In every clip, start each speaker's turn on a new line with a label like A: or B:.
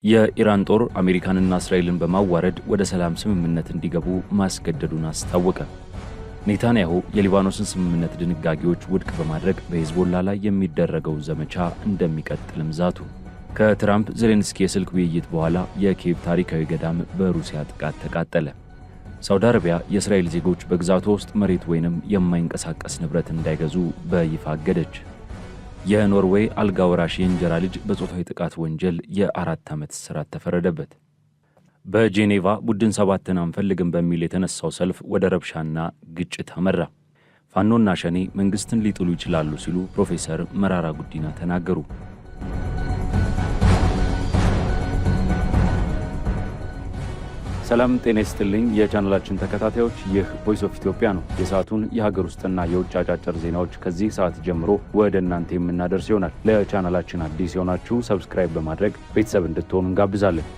A: የኢራን ጦር አሜሪካንና እስራኤልን በማዋረድ ወደ ሰላም ስምምነት እንዲገቡ ማስገደዱን አስታወቀ። ኔታንያሁ የሊባኖስን ስምምነት ድንጋጌዎች ውድቅ በማድረግ በሂዝቦላ ላይ የሚደረገው ዘመቻ እንደሚቀጥልም ዛቱ። ከትራምፕ ዜሌንስኪ የስልክ ውይይት በኋላ የኪየቭ ታሪካዊ ገዳም በሩሲያ ጥቃት ተቃጠለ። ሳውዲ አረቢያ የእስራኤል ዜጎች በግዛቷ ውስጥ መሬት ወይንም የማይንቀሳቀስ ንብረት እንዳይገዙ በይፋ አገደች። የኖርዌይ አልጋ ወራሽ የእንጀራ ልጅ በጾታዊ ጥቃት ወንጀል የ4 ዓመት እስራት ተፈረደበት። በጄኔቫ ቡድን 7ን አንፈልግም በሚል የተነሳው ሰልፍ ወደ ረብሻና ግጭት አመራ። ፋኖና ሸኔ መንግስትን ሊጥሉ ይችላሉ ሲሉ ፕሮፌሰር መራራ ጉዲና ተናገሩ። ሰላም ጤና ይስጥልኝ የቻናላችን ተከታታዮች፣ ይህ ቮይስ ኦፍ ኢትዮጵያ ነው። የሰዓቱን የሀገር ውስጥና የውጭ አጫጭር ዜናዎች ከዚህ ሰዓት ጀምሮ ወደ እናንተ የምናደርስ ይሆናል። ለቻናላችን አዲስ የሆናችሁ ሰብስክራይብ በማድረግ ቤተሰብ እንድትሆኑ እንጋብዛለን።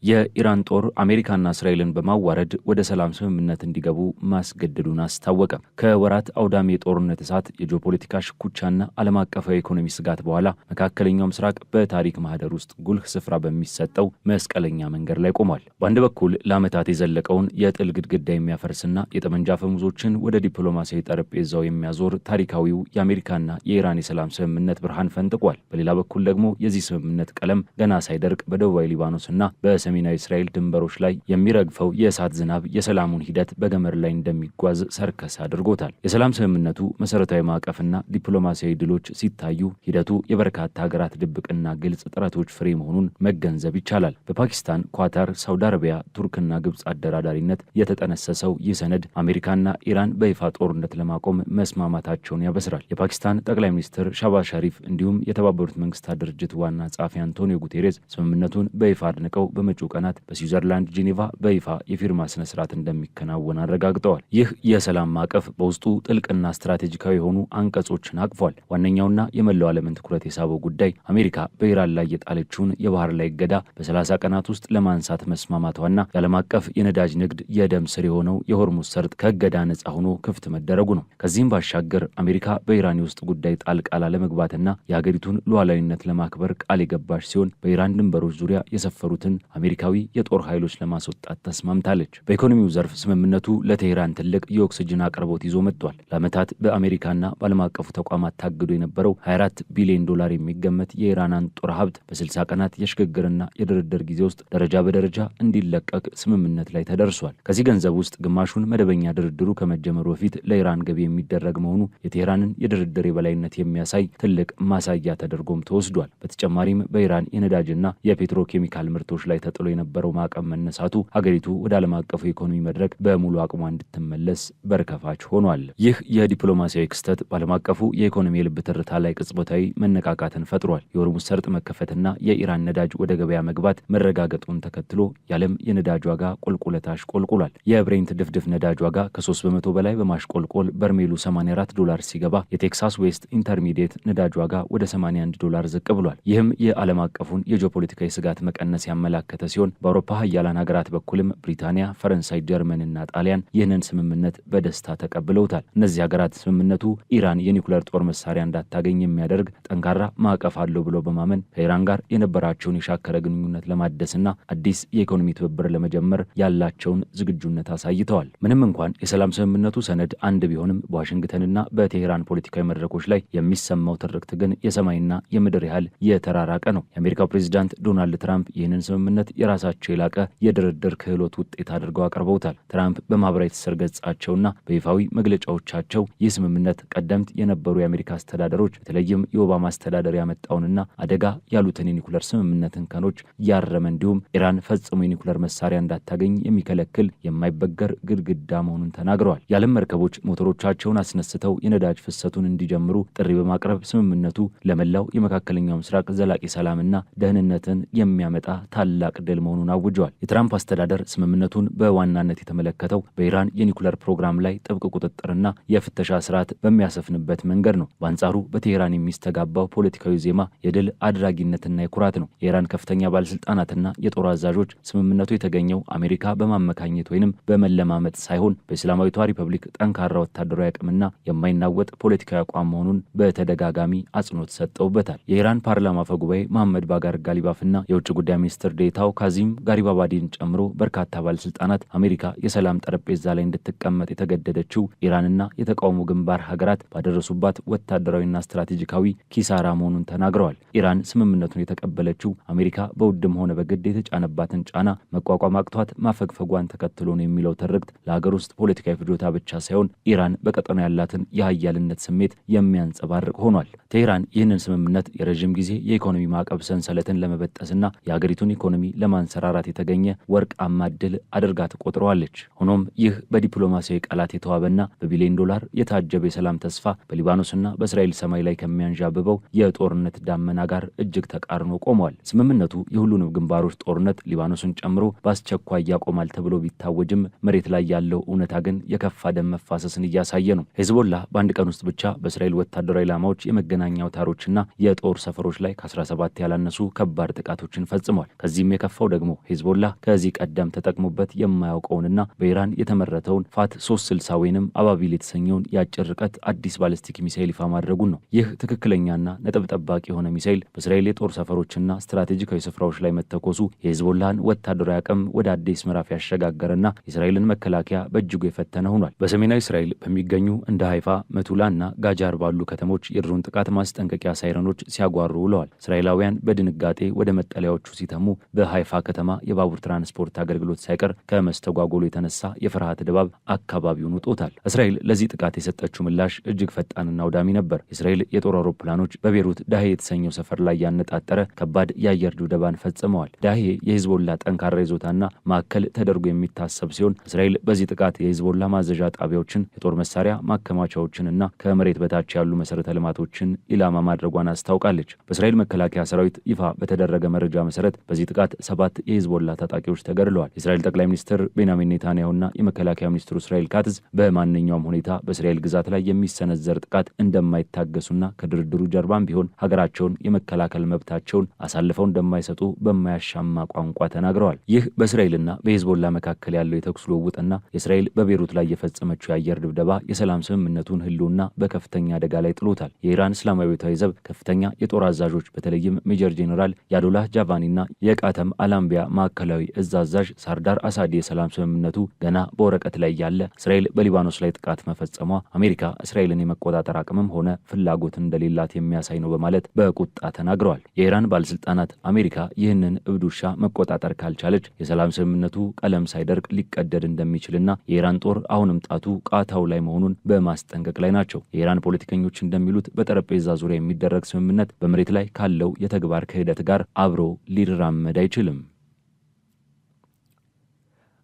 A: የኢራን ጦር አሜሪካና እስራኤልን በማዋረድ ወደ ሰላም ስምምነት እንዲገቡ ማስገደዱን አስታወቀ። ከወራት አውዳሚ የጦርነት እሳት፣ የጂኦፖለቲካ ሽኩቻና ዓለም አቀፋዊ ኢኮኖሚ ስጋት በኋላ መካከለኛው ምስራቅ በታሪክ ማህደር ውስጥ ጉልህ ስፍራ በሚሰጠው መስቀለኛ መንገድ ላይ ቆሟል። በአንድ በኩል ለዓመታት የዘለቀውን የጥል ግድግዳ የሚያፈርስና የጠመንጃ አፈሙዞችን ወደ ዲፕሎማሲያዊ ጠረጴዛው የሚያዞር ታሪካዊው የአሜሪካና የኢራን የሰላም ስምምነት ብርሃን ፈንጥቋል። በሌላ በኩል ደግሞ የዚህ ስምምነት ቀለም ገና ሳይደርቅ በደቡባዊ ሊባኖስና ሰሜናዊ እስራኤል ድንበሮች ላይ የሚረግፈው የእሳት ዝናብ የሰላሙን ሂደት በገመድ ላይ እንደሚጓዝ ሰርከስ አድርጎታል። የሰላም ስምምነቱ መሰረታዊ ማዕቀፍና ዲፕሎማሲያዊ ድሎች ሲታዩ ሂደቱ የበርካታ ሀገራት ድብቅና ግልጽ ጥረቶች ፍሬ መሆኑን መገንዘብ ይቻላል። በፓኪስታን፣ ኳታር፣ ሳውዲ አረቢያ፣ ቱርክና ግብፅ አደራዳሪነት የተጠነሰሰው ይህ ሰነድ አሜሪካና ኢራን በይፋ ጦርነት ለማቆም መስማማታቸውን ያበስራል። የፓኪስታን ጠቅላይ ሚኒስትር ሻባዝ ሸሪፍ እንዲሁም የተባበሩት መንግስታት ድርጅት ዋና ጸሐፊ አንቶኒዮ ጉቴሬዝ ስምምነቱን በይፋ አድንቀው በመጪው ቀናት በስዊዘርላንድ ጄኔቫ በይፋ የፊርማ ስነ ስርዓት እንደሚከናወን አረጋግጠዋል። ይህ የሰላም ማዕቀፍ በውስጡ ጥልቅና ስትራቴጂካዊ የሆኑ አንቀጾችን አቅፏል። ዋነኛውና የመላው ዓለምን ትኩረት የሳበው ጉዳይ አሜሪካ በኢራን ላይ የጣለችውን የባህር ላይ እገዳ በ30 ቀናት ውስጥ ለማንሳት መስማማቷና የዓለም አቀፍ የነዳጅ ንግድ የደም ስር የሆነው የሆርሙዝ ሰርጥ ከእገዳ ነጻ ሆኖ ክፍት መደረጉ ነው። ከዚህም ባሻገር አሜሪካ በኢራን የውስጥ ጉዳይ ጣልቃ ላለመግባትና የሀገሪቱን ሉዓላዊነት ለማክበር ቃል የገባች ሲሆን በኢራን ድንበሮች ዙሪያ የሰፈሩትን አሜሪካዊ የጦር ኃይሎች ለማስወጣት ተስማምታለች። በኢኮኖሚው ዘርፍ ስምምነቱ ለቴህራን ትልቅ የኦክስጅን አቅርቦት ይዞ መጥቷል። ለዓመታት በአሜሪካና በዓለም አቀፉ ተቋማት ታግዶ የነበረው 24 ቢሊዮን ዶላር የሚገመት የኢራንን ጦር ሀብት በ60 ቀናት የሽግግርና የድርድር ጊዜ ውስጥ ደረጃ በደረጃ እንዲለቀቅ ስምምነት ላይ ተደርሷል። ከዚህ ገንዘብ ውስጥ ግማሹን መደበኛ ድርድሩ ከመጀመሩ በፊት ለኢራን ገቢ የሚደረግ መሆኑ የቴህራንን የድርድር የበላይነት የሚያሳይ ትልቅ ማሳያ ተደርጎም ተወስዷል። በተጨማሪም በኢራን የነዳጅና የፔትሮኬሚካል ምርቶች ላይ ተጥሎ የነበረው ማዕቀብ መነሳቱ ሀገሪቱ ወደ ዓለም አቀፉ የኢኮኖሚ መድረክ በሙሉ አቅሟ እንድትመለስ በርከፋች ሆኗል። ይህ የዲፕሎማሲያዊ ክስተት በዓለም አቀፉ የኢኮኖሚ የልብ ትርታ ላይ ቅጽበታዊ መነቃቃትን ፈጥሯል። የሆርሙዝ ሰርጥ መከፈትና የኢራን ነዳጅ ወደ ገበያ መግባት መረጋገጡን ተከትሎ የዓለም የነዳጅ ዋጋ ቁልቁለት አሽቆልቁሏል። የብሬንት ድፍድፍ ነዳጅ ዋጋ ከ3 በመቶ በላይ በማሽቆልቆል በርሜሉ $84 ሲገባ የቴክሳስ ዌስት ኢንተርሚዲየት ነዳጅ ዋጋ ወደ $81 ዝቅ ብሏል። ይህም የዓለም አቀፉን የጂኦፖለቲካዊ ስጋት መቀነስ ያመላከተ ሲሆን በአውሮፓ ሀያላን ሀገራት በኩልም ብሪታንያ፣ ፈረንሳይ፣ ጀርመንና ጣሊያን ይህንን ስምምነት በደስታ ተቀብለውታል። እነዚህ ሀገራት ስምምነቱ ኢራን የኒውክሌር ጦር መሳሪያ እንዳታገኝ የሚያደርግ ጠንካራ ማዕቀፍ አለው ብለው በማመን ከኢራን ጋር የነበራቸውን የሻከረ ግንኙነት ለማደስና አዲስ የኢኮኖሚ ትብብር ለመጀመር ያላቸውን ዝግጁነት አሳይተዋል። ምንም እንኳን የሰላም ስምምነቱ ሰነድ አንድ ቢሆንም በዋሽንግተንና በቴሄራን ፖለቲካዊ መድረኮች ላይ የሚሰማው ትርክት ግን የሰማይና የምድር ያህል የተራራቀ ነው። የአሜሪካው ፕሬዚዳንት ዶናልድ ትራምፕ ይህንን ስምምነት የራሳቸው የላቀ የድርድር ክህሎት ውጤት አድርገው አቅርበውታል። ትራምፕ በማህበራዊ ትስስር ገጻቸውና በይፋዊ መግለጫዎቻቸው ይህ ስምምነት ቀደምት የነበሩ የአሜሪካ አስተዳደሮች በተለይም የኦባማ አስተዳደር ያመጣውንና አደጋ ያሉትን የኒኩለር ስምምነት እንከኖች ያረመ እንዲሁም ኢራን ፈጽሞ የኒኩለር መሳሪያ እንዳታገኝ የሚከለክል የማይበገር ግድግዳ መሆኑን ተናግረዋል። የዓለም መርከቦች ሞተሮቻቸውን አስነስተው የነዳጅ ፍሰቱን እንዲጀምሩ ጥሪ በማቅረብ ስምምነቱ ለመላው የመካከለኛው ምስራቅ ዘላቂ ሰላምና ደህንነትን የሚያመጣ ታላቅ መገደል መሆኑን አውጀዋል። የትራምፕ አስተዳደር ስምምነቱን በዋናነት የተመለከተው በኢራን የኒኩለር ፕሮግራም ላይ ጥብቅ ቁጥጥርና የፍተሻ ስርዓት በሚያሰፍንበት መንገድ ነው። በአንጻሩ በቴሄራን የሚስተጋባው ፖለቲካዊ ዜማ የድል አድራጊነትና የኩራት ነው። የኢራን ከፍተኛ ባለስልጣናትና የጦር አዛዦች ስምምነቱ የተገኘው አሜሪካ በማመካኘት ወይንም በመለማመጥ ሳይሆን በእስላማዊቷ ሪፐብሊክ ጠንካራ ወታደራዊ አቅምና የማይናወጥ ፖለቲካዊ አቋም መሆኑን በተደጋጋሚ አጽንኦት ሰጠውበታል። የኢራን ፓርላማ አፈ ጉባኤ መሐመድ ባጋር ጋሊባፍና የውጭ ጉዳይ ሚኒስትር ዴታው ካዚም ጋሪባባዲን ጨምሮ በርካታ ባለስልጣናት አሜሪካ የሰላም ጠረጴዛ ላይ እንድትቀመጥ የተገደደችው ኢራንና የተቃውሞ ግንባር ሀገራት ባደረሱባት ወታደራዊና ስትራቴጂካዊ ኪሳራ መሆኑን ተናግረዋል። ኢራን ስምምነቱን የተቀበለችው አሜሪካ በውድም ሆነ በግድ የተጫነባትን ጫና መቋቋም አቅቷት ማፈግፈጓን ተከትሎ ነው የሚለው ትርክት ለሀገር ውስጥ ፖለቲካዊ ፍጆታ ብቻ ሳይሆን ኢራን በቀጠናው ያላትን የሀያልነት ስሜት የሚያንጸባርቅ ሆኗል። ቴህራን ይህንን ስምምነት የረዥም ጊዜ የኢኮኖሚ ማዕቀብ ሰንሰለትን ለመበጠስና የሀገሪቱን ኢኮኖሚ ለማንሰራራት የተገኘ ወርቃማ ዕድል አድርጋ ትቆጥረዋለች። ሆኖም ይህ በዲፕሎማሲያዊ ቃላት የተዋበና በቢሊዮን ዶላር የታጀበ የሰላም ተስፋ በሊባኖስና በእስራኤል ሰማይ ላይ ከሚያንዣብበው የጦርነት ዳመና ጋር እጅግ ተቃርኖ ቆመዋል። ስምምነቱ የሁሉንም ግንባሮች ጦርነት ሊባኖስን ጨምሮ በአስቸኳይ ያቆማል ተብሎ ቢታወጅም መሬት ላይ ያለው እውነታ ግን የከፋ ደም መፋሰስን እያሳየ ነው። ሄዝቦላ በአንድ ቀን ውስጥ ብቻ በእስራኤል ወታደራዊ ኢላማዎች፣ የመገናኛ አውታሮችና የጦር ሰፈሮች ላይ ከ17 ያላነሱ ከባድ ጥቃቶችን ፈጽሟል። ከዚህም የከፋው ደግሞ ሄዝቦላ ከዚህ ቀደም ተጠቅሞበት የማያውቀውንና በኢራን የተመረተውን ፋት 360 ወይንም አባቢል የተሰኘውን የአጭር ርቀት አዲስ ባለስቲክ ሚሳይል ይፋ ማድረጉን ነው። ይህ ትክክለኛና ነጥብ ጠባቂ የሆነ ሚሳይል በእስራኤል የጦር ሰፈሮችና ስትራቴጂካዊ ስፍራዎች ላይ መተኮሱ የሄዝቦላን ወታደራዊ አቅም ወደ አዲስ ምዕራፍ ያሸጋገረና የእስራኤልን መከላከያ በእጅጉ የፈተነ ሆኗል። በሰሜናዊ እስራኤል በሚገኙ እንደ ሃይፋ፣ መቱላና ጋጃር ባሉ ከተሞች የድሮን ጥቃት ማስጠንቀቂያ ሳይረኖች ሲያጓሩ ውለዋል። እስራኤላውያን በድንጋጤ ወደ መጠለያዎቹ ሲተሙ በሃይፋ ከተማ የባቡር ትራንስፖርት አገልግሎት ሳይቀር ከመስተጓጎሉ የተነሳ የፍርሃት ድባብ አካባቢውን ውጦታል። እስራኤል ለዚህ ጥቃት የሰጠችው ምላሽ እጅግ ፈጣንና አውዳሚ ነበር። የእስራኤል የጦር አውሮፕላኖች በቤሩት ዳሄ የተሰኘው ሰፈር ላይ ያነጣጠረ ከባድ የአየር ድብደባን ፈጽመዋል። ዳሄ የሂዝቦላ ጠንካራ ይዞታና ማዕከል ተደርጎ የሚታሰብ ሲሆን እስራኤል በዚህ ጥቃት የሂዝቦላ ማዘዣ ጣቢያዎችን፣ የጦር መሳሪያ ማከማቻዎችንና ከመሬት በታች ያሉ መሰረተ ልማቶችን ኢላማ ማድረጓን አስታውቃለች። በእስራኤል መከላከያ ሰራዊት ይፋ በተደረገ መረጃ መሰረት በዚህ ጥቃት 7 የሂዝቦላ ታጣቂዎች ተገድለዋል። የእስራኤል ጠቅላይ ሚኒስትር ቤንያሚን ኔታንያሁና የመከላከያ ሚኒስትሩ እስራኤል ካትዝ በማንኛውም ሁኔታ በእስራኤል ግዛት ላይ የሚሰነዘር ጥቃት እንደማይታገሱና ከድርድሩ ጀርባም ቢሆን ሀገራቸውን የመከላከል መብታቸውን አሳልፈው እንደማይሰጡ በማያሻማ ቋንቋ ተናግረዋል። ይህ በእስራኤልና በሂዝቦላ መካከል ያለው የተኩስ ልውውጥና የእስራኤል በቤሩት ላይ የፈጸመችው የአየር ድብደባ የሰላም ስምምነቱን ህልውና በከፍተኛ አደጋ ላይ ጥሎታል። የኢራን እስላማዊ ቤታዊ ዘብ ከፍተኛ የጦር አዛዦች በተለይም ሜጀር ጄኔራል ያዶላህ ጃቫኒና የቃተም አላምቢያ ማዕከላዊ እዝ አዛዥ ሳርዳር አሳዲ የሰላም ስምምነቱ ገና በወረቀት ላይ ያለ እስራኤል በሊባኖስ ላይ ጥቃት መፈጸሟ አሜሪካ እስራኤልን የመቆጣጠር አቅምም ሆነ ፍላጎት እንደሌላት የሚያሳይ ነው በማለት በቁጣ ተናግረዋል። የኢራን ባለስልጣናት አሜሪካ ይህንን እብድ ውሻ መቆጣጠር ካልቻለች የሰላም ስምምነቱ ቀለም ሳይደርቅ ሊቀደድ እንደሚችልና የኢራን ጦር አሁንም ጣቱ ቃታው ላይ መሆኑን በማስጠንቀቅ ላይ ናቸው። የኢራን ፖለቲከኞች እንደሚሉት በጠረጴዛ ዙሪያ የሚደረግ ስምምነት በመሬት ላይ ካለው የተግባር ክህደት ጋር አብሮ ሊራመድ አይችልም።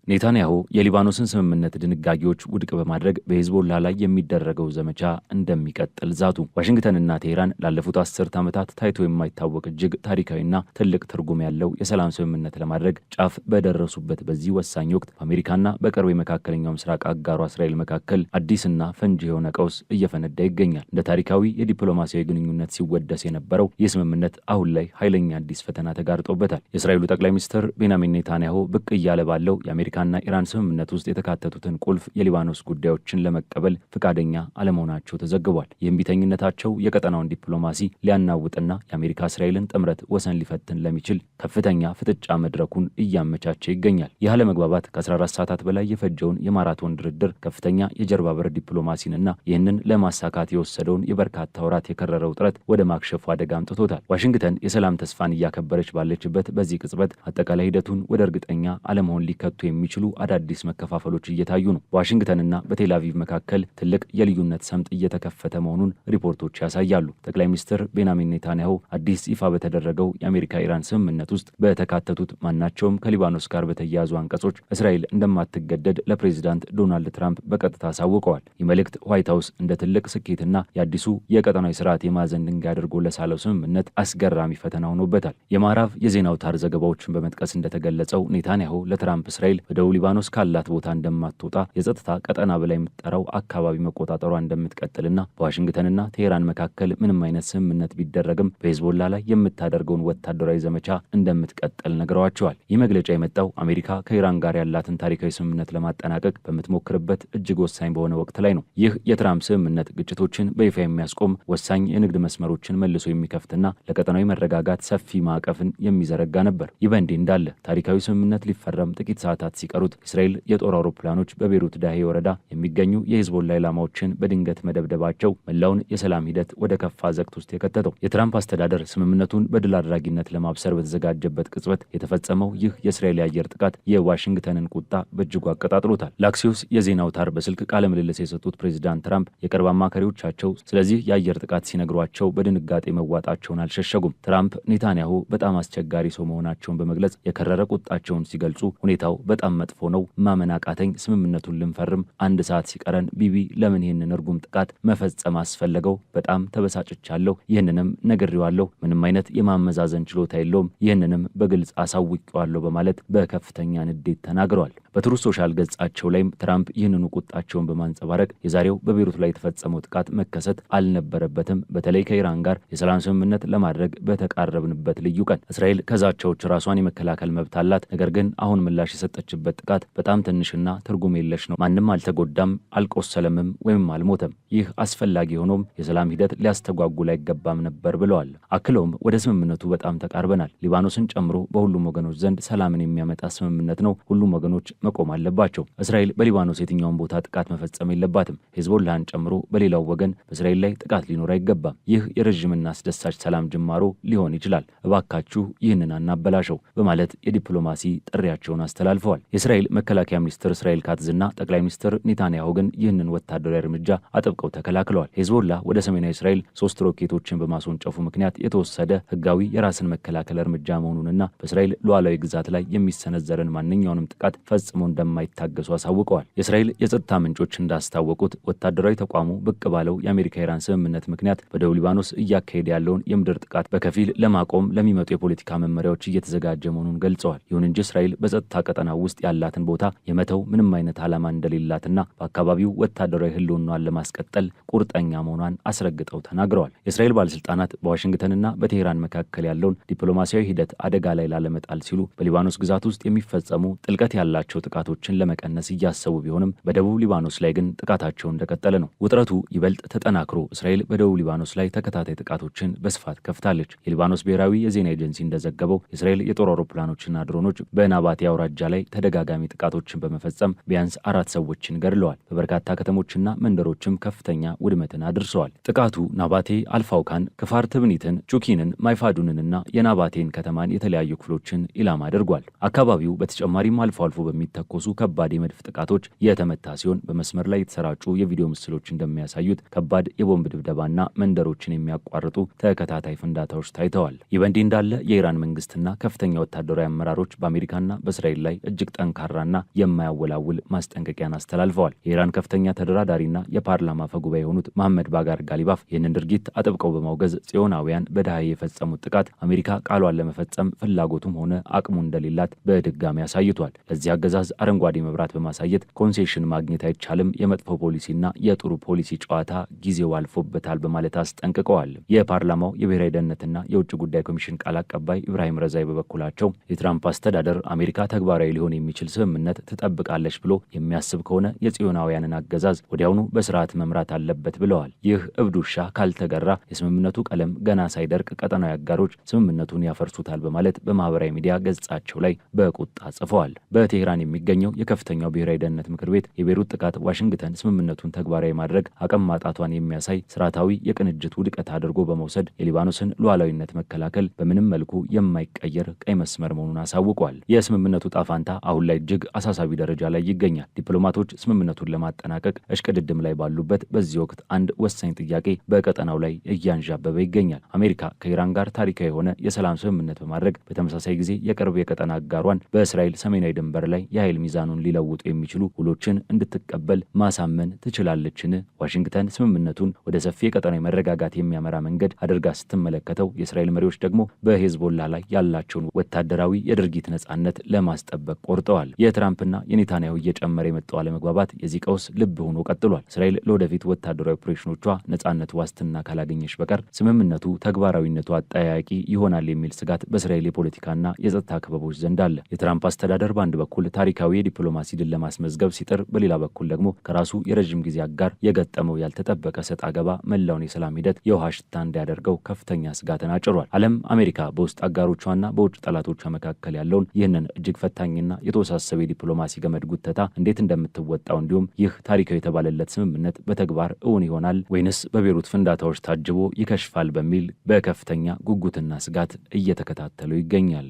A: ኔታንያሁ የሊባኖስን ስምምነት ድንጋጌዎች ውድቅ በማድረግ በሂዝቦላ ላይ የሚደረገው ዘመቻ እንደሚቀጥል ዛቱ። ዋሽንግተንና ቴህራን ላለፉት 10 ዓመታት ታይቶ የማይታወቅ እጅግ ታሪካዊና ትልቅ ትርጉም ያለው የሰላም ስምምነት ለማድረግ ጫፍ በደረሱበት በዚህ ወሳኝ ወቅት በአሜሪካና በቅርብ የመካከለኛው ምስራቅ አጋሯ እስራኤል መካከል አዲስና ፈንጂ የሆነ ቀውስ እየፈነዳ ይገኛል። እንደ ታሪካዊ የዲፕሎማሲያዊ ግንኙነት ሲወደስ የነበረው ይህ ስምምነት አሁን ላይ ኃይለኛ አዲስ ፈተና ተጋርጦበታል። የእስራኤሉ ጠቅላይ ሚኒስትር ቤንያሚን ኔታንያሁ ብቅ እያለ ባለው የአሜሪካና ኢራን ስምምነት ውስጥ የተካተቱትን ቁልፍ የሊባኖስ ጉዳዮችን ለመቀበል ፈቃደኛ አለመሆናቸው ተዘግቧል። የእምቢተኝነታቸው የቀጠናውን ዲፕሎማሲ ሊያናውጥና የአሜሪካ እስራኤልን ጥምረት ወሰን ሊፈትን ለሚችል ከፍተኛ ፍጥጫ መድረኩን እያመቻቸ ይገኛል። ይህ አለመግባባት ከ14 ሰዓታት በላይ የፈጀውን የማራቶን ድርድር ከፍተኛ የጀርባ በር ዲፕሎማሲንና ይህንን ለማሳካት የወሰደውን የበርካታ ወራት የከረረው ጥረት ወደ ማክሸፉ አደጋ አምጥቶታል። ዋሽንግተን የሰላም ተስፋን እያከበረች ባለችበት በዚህ ቅጽበት አጠቃላይ ሂደቱን ወደ እርግጠኛ አለመሆን ሊከቱ የሚችሉ አዳዲስ መከፋፈሎች እየታዩ ነው። በዋሽንግተንና በቴል አቪቭ መካከል ትልቅ የልዩነት ሰምጥ እየተከፈተ መሆኑን ሪፖርቶች ያሳያሉ። ጠቅላይ ሚኒስትር ቤንያሚን ኔታንያሁ አዲስ ይፋ በተደረገው የአሜሪካ ኢራን ስምምነት ውስጥ በተካተቱት ማናቸውም ከሊባኖስ ጋር በተያያዙ አንቀጾች እስራኤል እንደማትገደድ ለፕሬዚዳንት ዶናልድ ትራምፕ በቀጥታ አሳውቀዋል። ይህ መልእክት ዋይት ሀውስ እንደ ትልቅ ስኬትና የአዲሱ የቀጠናዊ ስርዓት የማዕዘን ድንጋይ አድርጎ ለሳለው ስምምነት አስገራሚ ፈተና ሆኖበታል። የማዕራብ የዜና አውታር ዘገባዎችን በመጥቀስ እንደተገለጸው ኔታንያሁ ለትራምፕ እስራኤል በደቡብ ሊባኖስ ካላት ቦታ እንደማትወጣ፣ የጸጥታ ቀጠና ብላ የምትጠራው አካባቢ መቆጣጠሯ እንደምትቀጥልና በዋሽንግተንና ቴሄራን መካከል ምንም አይነት ስምምነት ቢደረግም በሄዝቦላ ላይ የምታደርገውን ወታደራዊ ዘመቻ እንደምትቀጥል ነግረዋቸዋል። ይህ መግለጫ የመጣው አሜሪካ ከኢራን ጋር ያላትን ታሪካዊ ስምምነት ለማጠናቀቅ በምትሞክርበት እጅግ ወሳኝ በሆነ ወቅት ላይ ነው። ይህ የትራምፕ ስምምነት ግጭቶችን በይፋ የሚያስቆም ወሳኝ የንግድ መስመሮችን መልሶ የሚከፍትና ለቀጠናዊ መረጋጋት ሰፊ ማዕቀፍን የሚዘረጋ ነበር። ይህ በእንዲህ እንዳለ ታሪካዊ ስምምነት ሊፈረም ጥቂት ሰዓታት ሲቀሩት እስራኤል የጦር አውሮፕላኖች በቤሩት ዳሄ ወረዳ የሚገኙ የሂዝቦላ ኢላማዎችን በድንገት መደብደባቸው መላውን የሰላም ሂደት ወደ ከፋ ዘቅት ውስጥ የከተተው። የትራምፕ አስተዳደር ስምምነቱን በድል አድራጊነት ለማብሰር በተዘጋጀበት ቅጽበት የተፈጸመው ይህ የእስራኤል የአየር ጥቃት የዋሽንግተንን ቁጣ በእጅጉ አቀጣጥሎታል። ለአክሲዮስ የዜና አውታር በስልክ ቃለ ምልልስ የሰጡት ፕሬዚዳንት ትራምፕ የቅርብ አማካሪዎቻቸው ስለዚህ የአየር ጥቃት ሲነግሯቸው በድንጋጤ መዋጣቸውን አልሸሸጉም። ትራምፕ ኔታንያሁ በጣም አስቸጋሪ ሰው መሆናቸውን በመግለጽ የከረረ ቁጣቸውን ሲገልጹ ሁኔታው በጣም መጥፎ ነው፣ ማመን አቃተኝ፣ ስምምነቱን ልንፈርም አንድ ሰዓት ሲቀረን ቢቢ ለምን ይህንን እርጉም ጥቃት መፈጸም አስፈለገው? በጣም ተበሳጭቻለሁ፣ ይህንንም ነግሬዋለሁ፣ ምንም አይነት የማመዛዘን ችሎታ የለውም፣ ይህንንም በግልጽ አሳውቄዋለሁ በማለት በከፍተኛ ንዴት ተናግረዋል። በትሩዝ ሶሻል ገጻቸው ላይም ትራምፕ ይህንኑ ቁጣቸውን በማንጸባረቅ የዛሬው በቤሩት ላይ የተፈጸመው ጥቃት መከሰት አልነበረበትም፣ በተለይ ከኢራን ጋር የሰላም ስምምነት ለማድረግ በተቃረብንበት ልዩ ቀን እስራኤል ከዛቻዎች ራሷን የመከላከል መብት አላት። ነገር ግን አሁን ምላሽ የሰጠችበት ጥቃት በጣም ትንሽና ትርጉም የለሽ ነው። ማንም አልተጎዳም፣ አልቆሰለምም ወይም አልሞተም። ይህ አስፈላጊ ሆኖም የሰላም ሂደት ሊያስተጓጉል አይገባም ነበር ብለዋል። አክለውም ወደ ስምምነቱ በጣም ተቃርበናል። ሊባኖስን ጨምሮ በሁሉም ወገኖች ዘንድ ሰላምን የሚያመጣ ስምምነት ነው። ሁሉም ወገኖች መቆም አለባቸው። እስራኤል በሊባኖስ የትኛውን ቦታ ጥቃት መፈጸም የለባትም። ሄዝቦላህን ጨምሮ በሌላው ወገን በእስራኤል ላይ ጥቃት ሊኖር አይገባም። ይህ የረዥምና አስደሳች ሰላም ጅማሮ ሊሆን ይችላል። እባካችሁ ይህንን አናበላሸው በማለት የዲፕሎማሲ ጥሪያቸውን አስተላልፈዋል። የእስራኤል መከላከያ ሚኒስትር እስራኤል ካትዝና ጠቅላይ ሚኒስትር ኔታንያሁ ግን ይህንን ወታደራዊ እርምጃ አጥብቀው ተከላክለዋል። ሄዝቦላ ወደ ሰሜናዊ እስራኤል 3 ሮኬቶችን በማስወንጨፉ ምክንያት የተወሰደ ህጋዊ የራስን መከላከል እርምጃ መሆኑንና በእስራኤል ሉዓላዊ ግዛት ላይ የሚሰነዘርን ማንኛውንም ጥቃት ፈጽሞ እንደማይታገሱ አሳውቀዋል። የእስራኤል የጸጥታ ምንጮች እንዳስታወቁት ወታደራዊ ተቋሙ ብቅ ባለው የአሜሪካ ኢራን ስምምነት ምክንያት በደቡብ ሊባኖስ እያካሄደ ያለውን የምድር ጥቃት በከፊል ለማቆም ለሚመጡ የፖለቲካ መመሪያዎች እየተዘጋጀ መሆኑን ገልጸዋል። ይሁን እንጂ እስራኤል በጸጥታ ቀጠና ውስጥ ያላትን ቦታ የመተው ምንም አይነት ዓላማ እንደሌላትና በአካባቢው ወታደራዊ ህልውናዋን ለማስቀጠል ቁርጠኛ መሆኗን አስረግጠው ተናግረዋል። የእስራኤል ባለስልጣናት በዋሽንግተንና በቴሄራን መካከል ያለውን ዲፕሎማሲያዊ ሂደት አደጋ ላይ ላለመጣል ሲሉ በሊባኖስ ግዛት ውስጥ የሚፈጸሙ ጥልቀት ያላቸው ጥቃቶችን ለመቀነስ እያሰቡ ቢሆንም በደቡብ ሊባኖስ ላይ ግን ጥቃታቸው እንደቀጠለ ነው። ውጥረቱ ይበልጥ ተጠናክሮ እስራኤል በደቡብ ሊባኖስ ላይ ተከታታይ ጥቃቶችን በስፋት ከፍታለች። የሊባኖስ ብሔራዊ የዜና ኤጀንሲ እንደዘገበው የእስራኤል የጦር አውሮፕላኖችና ድሮኖች በናባቴ አውራጃ ላይ ተደጋጋሚ ጥቃቶችን በመፈጸም ቢያንስ 4 ሰዎችን ገድለዋል። በበርካታ ከተሞችና መንደሮችም ከፍተኛ ውድመትን አድርሰዋል። ጥቃቱ ናባቴ፣ አልፋውካን፣ ክፋር ትብኒትን፣ ቹኪንን፣ ማይፋዱንንና የናባቴን ከተማን የተለያዩ ክፍሎችን ኢላማ አድርጓል። አካባቢው በተጨማሪም አልፎ አልፎ በሚተኮሱ ከባድ የመድፍ ጥቃቶች የተመታ ሲሆን በመስመር ላይ የተሰራጩ የቪዲዮ ምስሎች እንደሚያሳዩት ከባድ የቦምብ ድብደባና መንደሮችን የሚያቋርጡ ተከታታይ ፍንዳታዎች ታይተዋል። ይህ በእንዲህ እንዳለ የኢራን መንግስትና ከፍተኛ ወታደራዊ አመራሮች በአሜሪካና በእስራኤል ላይ እጅግ ጠንካራና የማያወላውል ማስጠንቀቂያን አስተላልፈዋል። የኢራን ከፍተኛ ተደራዳሪና የፓርላማ አፈ ጉባኤ የሆኑት መሐመድ ባጋር ጋሊባፍ ይህንን ድርጊት አጥብቀው በማውገዝ ጽዮናውያን በዳሃ የፈጸሙት ጥቃት አሜሪካ ቃሏን ለመፈጸም ፍላጎቱም ሆነ አቅሙ እንደሌላት በድጋሚ አሳይቷል። ለዚህ አገዛዝ አረንጓዴ መብራት በማሳየት ኮንሴሽን ማግኘት አይቻልም፣ የመጥፎ ፖሊሲና የጥሩ ፖሊሲ ጨዋታ ጊዜው አልፎበታል በማለት አስጠንቅቀዋል። የፓርላማው የብሔራዊ ደህንነትና የውጭ ጉዳይ ኮሚሽን ቃል አቀባይ ኢብራሂም ረዛይ በበኩላቸው የትራምፕ አስተዳደር አሜሪካ ተግባራዊ ሊሆን የሚችል ስምምነት ትጠብቃለች ብሎ የሚያስብ ከሆነ የጽዮናውያንን አገዛዝ ወዲያውኑ በስርዓት መምራት አለበት ብለዋል። ይህ እብድ ውሻ ካልተገራ የስምምነቱ ቀለም ገና ሳይደርቅ ቀጠናዊ አጋሮች ስምምነቱን ያፈርሱታል በማለት በማህበራዊ ሚዲያ ገጻቸው ላይ በቁጣ ጽፈዋል። በቴህራን የሚገኘው የከፍተኛው ብሔራዊ ደህንነት ምክር ቤት የቤሩት ጥቃት ዋሽንግተን ስምምነቱን ተግባራዊ ማድረግ አቅም ማጣቷን የሚያሳይ ስርዓታዊ የቅንጅት ውድቀት አድርጎ በመውሰድ የሊባኖስን ሉዓላዊነት መከላከል በምንም መልኩ የማይቀየር ቀይ መስመር መሆኑን አሳውቋል። የስምምነቱ ጣፋንታ አሁን አሁን ላይ እጅግ አሳሳቢ ደረጃ ላይ ይገኛል። ዲፕሎማቶች ስምምነቱን ለማጠናቀቅ እሽቅድድም ላይ ባሉበት በዚህ ወቅት አንድ ወሳኝ ጥያቄ በቀጠናው ላይ እያንዣበበ ይገኛል። አሜሪካ ከኢራን ጋር ታሪካዊ የሆነ የሰላም ስምምነት በማድረግ በተመሳሳይ ጊዜ የቅርብ የቀጠና አጋሯን በእስራኤል ሰሜናዊ ድንበር ላይ የኃይል ሚዛኑን ሊለውጡ የሚችሉ ውሎችን እንድትቀበል ማሳመን ትችላለችን? ዋሽንግተን ስምምነቱን ወደ ሰፊ የቀጠናዊ መረጋጋት የሚያመራ መንገድ አድርጋ ስትመለከተው፣ የእስራኤል መሪዎች ደግሞ በሄዝቦላ ላይ ያላቸውን ወታደራዊ የድርጊት ነጻነት ለማስጠበቅ ቆርጠዋል። የትራምፕና የኔታንያሁ እየጨመረ የመጣው አለመግባባት የዚህ ቀውስ ልብ ሆኖ ቀጥሏል። እስራኤል ለወደፊት ወታደራዊ ኦፕሬሽኖቿ ነጻነት ዋስትና ካላገኘች በቀር ስምምነቱ ተግባራዊነቱ አጠያያቂ ይሆናል የሚል ስጋት በእስራኤል የፖለቲካና የጸጥታ ክበቦች ዘንድ አለ። የትራምፕ አስተዳደር በአንድ በኩል ታሪካዊ የዲፕሎማሲ ድል ለማስመዝገብ ሲጥር፣ በሌላ በኩል ደግሞ ከራሱ የረዥም ጊዜ አጋር የገጠመው ያልተጠበቀ ሰጥ አገባ መላውን የሰላም ሂደት የውሃ ሽታ እንዲያደርገው ከፍተኛ ስጋትን አጭሯል። ዓለም አሜሪካ በውስጥ አጋሮቿና በውጭ ጠላቶቿ መካከል ያለውን ይህንን እጅግ ፈታኝና የተወሳሰበ የዲፕሎማሲ ገመድ ጉተታ እንዴት እንደምትወጣው እንዲሁም ይህ ታሪካዊ የተባለለት ስምምነት በተግባር እውን ይሆናል ወይንስ በቤሩት ፍንዳታዎች ታጅቦ ይከሽፋል በሚል በከፍተኛ ጉጉትና ስጋት እየተከታተለው ይገኛል።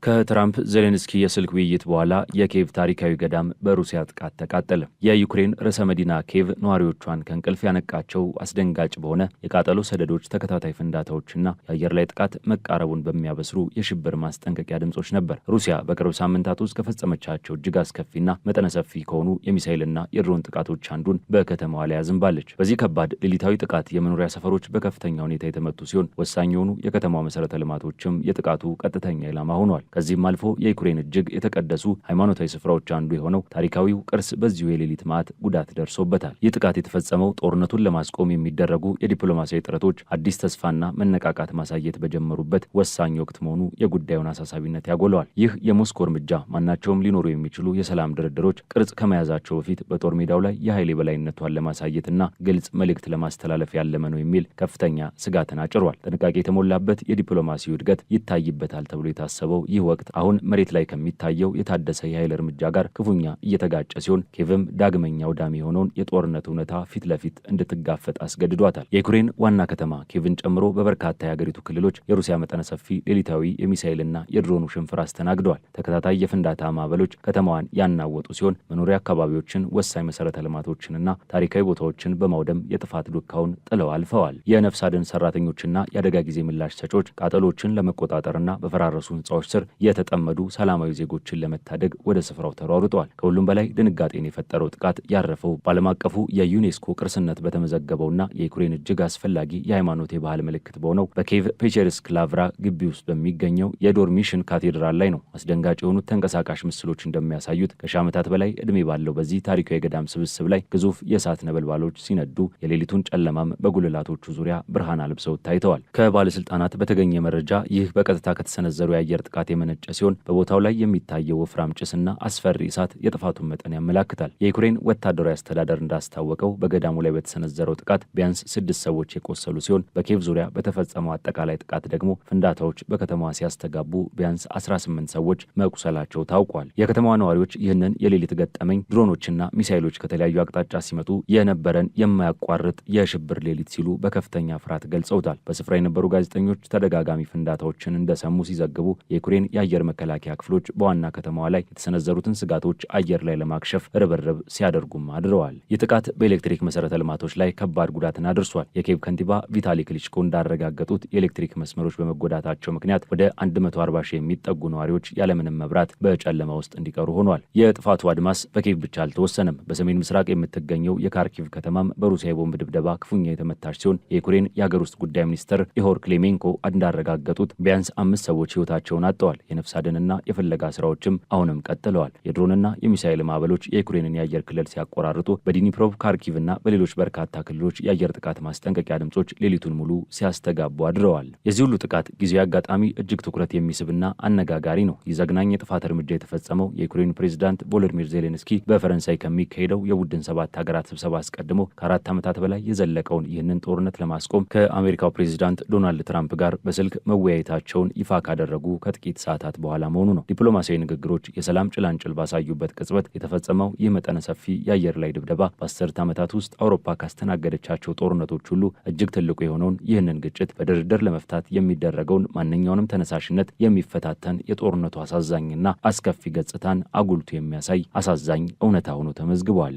A: ከትራምፕ ዜሌንስኪ የስልክ ውይይት በኋላ የኪየቭ ታሪካዊ ገዳም በሩሲያ ጥቃት ተቃጠለ። የዩክሬን ርዕሰ መዲና ኪየቭ ነዋሪዎቿን ከእንቅልፍ ያነቃቸው አስደንጋጭ በሆነ የቃጠሎ ሰደዶች፣ ተከታታይ ፍንዳታዎችና የአየር ላይ ጥቃት መቃረቡን በሚያበስሩ የሽብር ማስጠንቀቂያ ድምጾች ነበር። ሩሲያ በቅርብ ሳምንታት ውስጥ ከፈጸመቻቸው እጅግ አስከፊና መጠነ ሰፊ ከሆኑ የሚሳይልና የድሮን ጥቃቶች አንዱን በከተማዋ ላይ አዝንባለች። በዚህ ከባድ ሌሊታዊ ጥቃት የመኖሪያ ሰፈሮች በከፍተኛ ሁኔታ የተመቱ ሲሆን፣ ወሳኝ የሆኑ የከተማዋ መሰረተ ልማቶችም የጥቃቱ ቀጥተኛ ኢላማ ሆኗል። ከዚህም አልፎ የዩክሬን እጅግ የተቀደሱ ሃይማኖታዊ ስፍራዎች አንዱ የሆነው ታሪካዊው ቅርስ በዚሁ የሌሊት ማዕት ጉዳት ደርሶበታል። ይህ ጥቃት የተፈጸመው ጦርነቱን ለማስቆም የሚደረጉ የዲፕሎማሲያዊ ጥረቶች አዲስ ተስፋና መነቃቃት ማሳየት በጀመሩበት ወሳኝ ወቅት መሆኑ የጉዳዩን አሳሳቢነት ያጎለዋል። ይህ የሞስኮ እርምጃ ማናቸውም ሊኖሩ የሚችሉ የሰላም ድርድሮች ቅርጽ ከመያዛቸው በፊት በጦር ሜዳው ላይ የኃይል የበላይነቷን ለማሳየትና ግልጽ መልእክት ለማስተላለፍ ያለመ ነው የሚል ከፍተኛ ስጋትን አጭሯል። ጥንቃቄ የተሞላበት የዲፕሎማሲው እድገት ይታይበታል ተብሎ የታሰበው ይህ ወቅት አሁን መሬት ላይ ከሚታየው የታደሰ የኃይል እርምጃ ጋር ክፉኛ እየተጋጨ ሲሆን፣ ኪየቭም ዳግመኛ አውዳሚ የሆነውን የጦርነት እውነታ ፊት ለፊት እንድትጋፈጥ አስገድዷታል። የዩክሬን ዋና ከተማ ኪየቭን ጨምሮ በበርካታ የአገሪቱ ክልሎች የሩሲያ መጠነ ሰፊ ሌሊታዊ የሚሳይልና የድሮኑ ሽንፍር አስተናግደዋል። ተከታታይ የፍንዳታ ማዕበሎች ከተማዋን ያናወጡ ሲሆን፣ መኖሪያ አካባቢዎችን፣ ወሳኝ መሰረተ ልማቶችንና ታሪካዊ ቦታዎችን በማውደም የጥፋት ዱካውን ጥለው አልፈዋል። የነፍስ አድን ሰራተኞችና የአደጋ ጊዜ ምላሽ ሰጪዎች ቃጠሎችን ለመቆጣጠርና በፈራረሱ ህንፃዎች ስር የተጠመዱ ሰላማዊ ዜጎችን ለመታደግ ወደ ስፍራው ተሯሩጠዋል። ከሁሉም በላይ ድንጋጤን የፈጠረው ጥቃት ያረፈው በዓለም አቀፉ የዩኔስኮ ቅርስነት በተመዘገበውና የዩክሬን እጅግ አስፈላጊ የሃይማኖት የባህል ምልክት በሆነው በኪየቭ ፔቼርስክ ላቭራ ግቢ ውስጥ በሚገኘው የዶርሚሽን ካቴድራል ላይ ነው። አስደንጋጭ የሆኑት ተንቀሳቃሽ ምስሎች እንደሚያሳዩት ከሺህ ዓመታት በላይ ዕድሜ ባለው በዚህ ታሪካዊ የገዳም ስብስብ ላይ ግዙፍ የእሳት ነበልባሎች ሲነዱ፣ የሌሊቱን ጨለማም በጉልላቶቹ ዙሪያ ብርሃን አልብሰው ታይተዋል። ከባለስልጣናት በተገኘ መረጃ ይህ በቀጥታ ከተሰነዘሩ የአየር ጥቃት የመነጨ ሲሆን በቦታው ላይ የሚታየው ወፍራም ጭስና አስፈሪ እሳት የጥፋቱን መጠን ያመላክታል። የዩክሬን ወታደራዊ አስተዳደር እንዳስታወቀው በገዳሙ ላይ በተሰነዘረው ጥቃት ቢያንስ 6 ሰዎች የቆሰሉ ሲሆን በኪየቭ ዙሪያ በተፈጸመው አጠቃላይ ጥቃት ደግሞ ፍንዳታዎች በከተማዋ ሲያስተጋቡ ቢያንስ 18 ሰዎች መቁሰላቸው ታውቋል። የከተማዋ ነዋሪዎች ይህንን የሌሊት ገጠመኝ ድሮኖችና ሚሳይሎች ከተለያዩ አቅጣጫ ሲመጡ የነበረን የማያቋርጥ የሽብር ሌሊት ሲሉ በከፍተኛ ፍርሃት ገልጸውታል። በስፍራ የነበሩ ጋዜጠኞች ተደጋጋሚ ፍንዳታዎችን እንደሰሙ ሲዘግቡ የዩክሬን የአየር መከላከያ ክፍሎች በዋና ከተማዋ ላይ የተሰነዘሩትን ስጋቶች አየር ላይ ለማክሸፍ ርብርብ ሲያደርጉም አድረዋል። ይህ ጥቃት በኤሌክትሪክ መሰረተ ልማቶች ላይ ከባድ ጉዳትን አድርሷል። የኪየቭ ከንቲባ ቪታሊ ክሊችኮ እንዳረጋገጡት የኤሌክትሪክ መስመሮች በመጎዳታቸው ምክንያት ወደ 140 ሺህ የሚጠጉ ነዋሪዎች ያለምንም መብራት በጨለማ ውስጥ እንዲቀሩ ሆኗል። የጥፋቱ አድማስ በኪየቭ ብቻ አልተወሰነም። በሰሜን ምስራቅ የምትገኘው የካርኪቭ ከተማም በሩሲያ የቦምብ ድብደባ ክፉኛ የተመታች ሲሆን የዩክሬን የሀገር ውስጥ ጉዳይ ሚኒስትር ኢሆር ክሌሜንኮ እንዳረጋገጡት ቢያንስ 5 ሰዎች ህይወታቸውን አጥተዋል። የነፍስ አድንና የፍለጋ ስራዎችም አሁንም ቀጥለዋል። የድሮንና የሚሳኤል ማዕበሎች የዩክሬንን የአየር ክልል ሲያቆራርጡ በዲኒፕሮቭ፣ ካርኪቭና በሌሎች በርካታ ክልሎች የአየር ጥቃት ማስጠንቀቂያ ድምጾች ሌሊቱን ሙሉ ሲያስተጋቡ አድረዋል። የዚህ ሁሉ ጥቃት ጊዜያዊ አጋጣሚ እጅግ ትኩረት የሚስብና አነጋጋሪ ነው። ይህ ዘግናኝ የጥፋት እርምጃ የተፈጸመው የዩክሬን ፕሬዝዳንት ቮሎዲሚር ዜሌንስኪ በፈረንሳይ ከሚካሄደው የቡድን 7 ሀገራት ስብሰባ አስቀድሞ ከ4 ዓመታት በላይ የዘለቀውን ይህንን ጦርነት ለማስቆም ከአሜሪካው ፕሬዝዳንት ዶናልድ ትራምፕ ጋር በስልክ መወያየታቸውን ይፋ ካደረጉ ከጥቂት ሰዓታት በኋላ መሆኑ ነው። ዲፕሎማሲያዊ ንግግሮች የሰላም ጭላንጭል ባሳዩበት ቅጽበት የተፈጸመው ይህ መጠነ ሰፊ የአየር ላይ ድብደባ በ10 ዓመታት ውስጥ አውሮፓ ካስተናገደቻቸው ጦርነቶች ሁሉ እጅግ ትልቁ የሆነውን ይህንን ግጭት በድርድር ለመፍታት የሚደረገውን ማንኛውንም ተነሳሽነት የሚፈታተን የጦርነቱ አሳዛኝና አስከፊ ገጽታን አጉልቶ የሚያሳይ አሳዛኝ እውነታ ሆኖ ተመዝግቧል።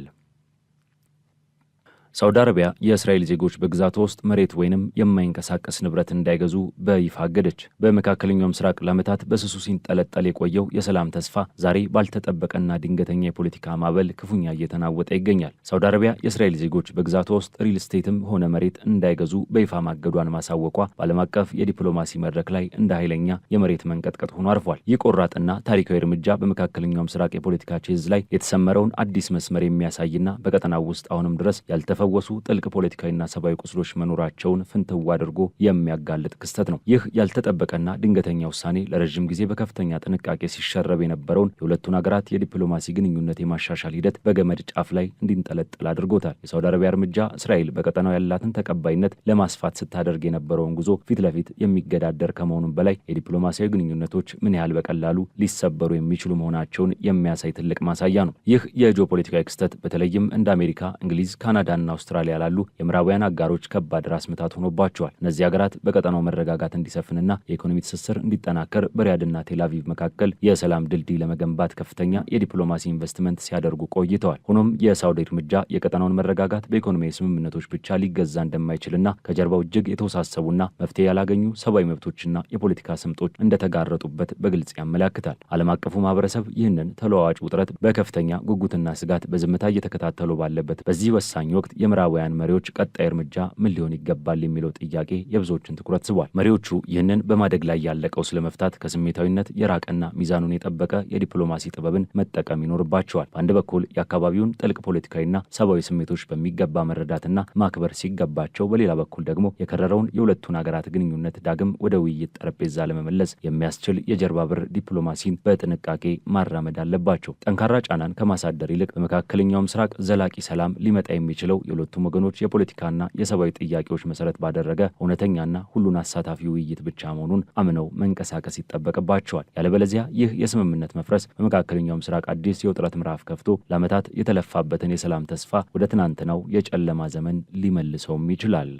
A: ሳውዲ አረቢያ የእስራኤል ዜጎች በግዛቷ ውስጥ መሬት ወይንም የማይንቀሳቀስ ንብረት እንዳይገዙ በይፋ አገደች። በመካከለኛው ምስራቅ ለዓመታት በስሱ ሲንጠለጠል የቆየው የሰላም ተስፋ ዛሬ ባልተጠበቀና ድንገተኛ የፖለቲካ ማዕበል ክፉኛ እየተናወጠ ይገኛል። ሳውዲ አረቢያ የእስራኤል ዜጎች በግዛቷ ውስጥ ሪል ስቴትም ሆነ መሬት እንዳይገዙ በይፋ ማገዷን ማሳወቋ በዓለም አቀፍ የዲፕሎማሲ መድረክ ላይ እንደ ኃይለኛ የመሬት መንቀጥቀጥ ሆኖ አርፏል። ይህ ቆራጥና ታሪካዊ እርምጃ በመካከለኛው ምስራቅ የፖለቲካ ቼዝ ላይ የተሰመረውን አዲስ መስመር የሚያሳይና በቀጠናው ውስጥ አሁንም ድረስ ያልተፈወሱ ጥልቅ ፖለቲካዊና ሰብአዊ ቁስሎች መኖራቸውን ፍንትው አድርጎ የሚያጋልጥ ክስተት ነው። ይህ ያልተጠበቀና ድንገተኛ ውሳኔ ለረጅም ጊዜ በከፍተኛ ጥንቃቄ ሲሸረብ የነበረውን የሁለቱን ሀገራት የዲፕሎማሲ ግንኙነት የማሻሻል ሂደት በገመድ ጫፍ ላይ እንዲንጠለጠል አድርጎታል። የሳውዲ አረቢያ እርምጃ እስራኤል በቀጠናው ያላትን ተቀባይነት ለማስፋት ስታደርግ የነበረውን ጉዞ ፊት ለፊት የሚገዳደር ከመሆኑም በላይ የዲፕሎማሲያዊ ግንኙነቶች ምን ያህል በቀላሉ ሊሰበሩ የሚችሉ መሆናቸውን የሚያሳይ ትልቅ ማሳያ ነው። ይህ የጂኦፖለቲካዊ ክስተት በተለይም እንደ አሜሪካ፣ እንግሊዝ፣ ካናዳና አውስትራሊያ ላሉ የምዕራባውያን አጋሮች ከባድ ራስ ምታት ሆኖባቸዋል። እነዚህ ሀገራት በቀጠናው መረጋጋት እንዲሰፍንና የኢኮኖሚ ትስስር እንዲጠናከር በሪያድና ቴልአቪቭ መካከል የሰላም ድልድይ ለመገንባት ከፍተኛ የዲፕሎማሲ ኢንቨስትመንት ሲያደርጉ ቆይተዋል። ሆኖም የሳውዲ እርምጃ የቀጠናውን መረጋጋት በኢኮኖሚያዊ ስምምነቶች ብቻ ሊገዛ እንደማይችልና ከጀርባው እጅግ የተወሳሰቡና መፍትሄ ያላገኙ ሰብአዊ መብቶችና የፖለቲካ ስምጦች እንደተጋረጡበት በግልጽ ያመለክታል። ዓለም አቀፉ ማህበረሰብ ይህንን ተለዋዋጭ ውጥረት በከፍተኛ ጉጉትና ስጋት በዝምታ እየተከታተሉ ባለበት በዚህ ወሳኝ ወቅት የምዕራባውያን መሪዎች ቀጣይ እርምጃ ምን ሊሆን ይገባል የሚለው ጥያቄ የብዙዎችን ትኩረት ስቧል። መሪዎቹ ይህንን በማደግ ላይ ያለ ቀውስ ለመፍታት ከስሜታዊነት የራቀና ሚዛኑን የጠበቀ የዲፕሎማሲ ጥበብን መጠቀም ይኖርባቸዋል። በአንድ በኩል የአካባቢውን ጥልቅ ፖለቲካዊና ሰብአዊ ስሜቶች በሚገባ መረዳትና ማክበር ሲገባቸው፣ በሌላ በኩል ደግሞ የከረረውን የሁለቱን ሀገራት ግንኙነት ዳግም ወደ ውይይት ጠረጴዛ ለመመለስ የሚያስችል የጀርባ በር ዲፕሎማሲን በጥንቃቄ ማራመድ አለባቸው። ጠንካራ ጫናን ከማሳደር ይልቅ በመካከለኛው ምስራቅ ዘላቂ ሰላም ሊመጣ የሚችለው የሁለቱም ወገኖች የፖለቲካና የሰብአዊ ጥያቄዎች መሰረት ባደረገ እውነተኛና ሁሉን አሳታፊ ውይይት ብቻ መሆኑን አምነው መንቀሳቀስ ይጠበቅባቸዋል። ያለበለዚያ ይህ የስምምነት መፍረስ በመካከለኛው ምስራቅ አዲስ የውጥረት ምዕራፍ ከፍቶ ለዓመታት የተለፋበትን የሰላም ተስፋ ወደ ትናንትናው የጨለማ ዘመን ሊመልሰውም ይችላል።